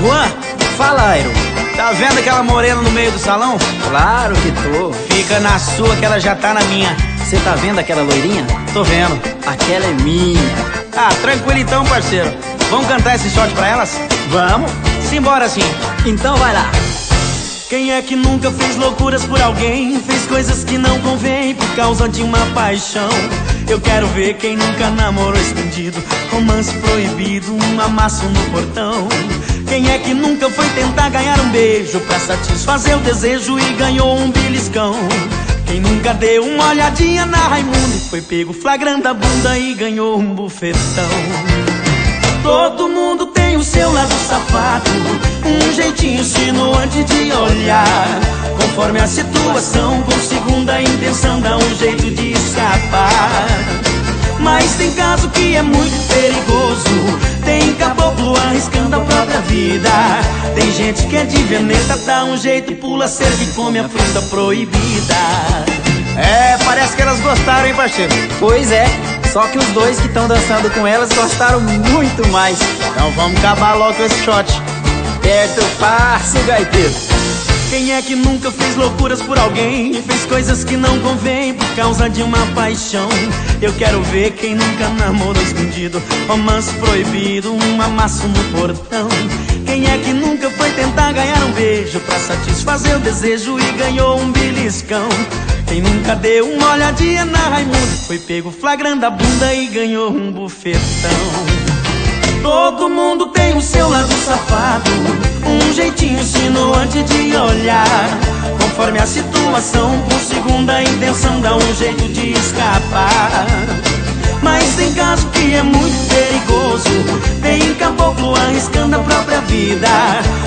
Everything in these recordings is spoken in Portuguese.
Juan, fala, Airo. Tá vendo aquela morena no meio do salão? Claro que tô. Fica na sua que ela já tá na minha. Você tá vendo aquela loirinha? Tô vendo. Aquela é minha. Ah, tranquilo então, parceiro. Vamos cantar esse shot pra elas? Vamos? Simbora sim. Então vai lá. Quem é que nunca fez loucuras por alguém? Fez coisas que não convém por causa de uma paixão. Eu quero ver quem nunca namorou escondido, romance proibido, um amasso no portão. Quem é que nunca foi tentar ganhar um beijo pra satisfazer o desejo e ganhou um beliscão? Quem nunca deu uma olhadinha na Raimundo e foi pego flagrando a bunda e ganhou um bufetão? Todo mundo tem o seu lado safado, um jeitinho insinuante de olhar. Conforme a situação, com segunda intenção, dá um jeito de escapar. Mas tem caso que é muito perigoso, tem caboclo arriscando a própria vida. Tem gente que é de veneta, dá um jeito e pula cerca e come a fruta proibida. É, parece que elas gostaram, hein, parceiro? Pois é, só que os dois que estão dançando com elas gostaram muito mais. Então vamos acabar logo com esse shot. Aperta o passo, gaiteiro. Quem é que nunca fez loucuras por alguém e fez coisas que não convém por causa de uma paixão? Eu quero ver quem nunca namorou escondido, romance proibido, um amasso no portão. Quem é que nunca foi tentar ganhar um beijo pra satisfazer o desejo e ganhou um beliscão? Quem nunca deu uma olhadinha na Raimundo, foi pego flagrando a bunda e ganhou um bufetão? Todo mundo tem o seu lado safado, um jeitinho insinuante de olhar. Conforme a situação, com segunda intenção, dá um jeito de escapar. Mas tem caso que é muito perigoso, tem caboclo arriscando a própria vida.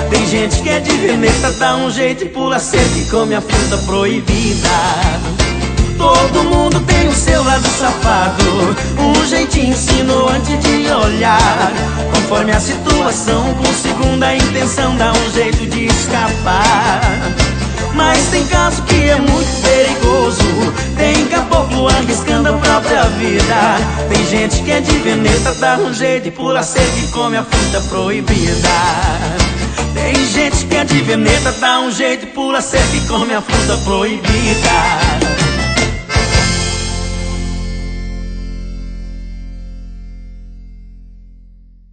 Tem gente que é de veneta, dá um jeito e pula cerca e come a fruta proibida. Todo mundo tem o seu lado safado, um jeitinho insinuante de olhar. Conforme a situação, com segunda intenção, dá um jeito de escapar. Mas tem caso que é muito perigoso, tem caboclo arriscando a própria vida. Tem gente que é de veneta, dá um jeito e pula cerca e come a fruta proibida. Tem gente que é de veneta, dá um jeito e pula cerca e come a fruta proibida.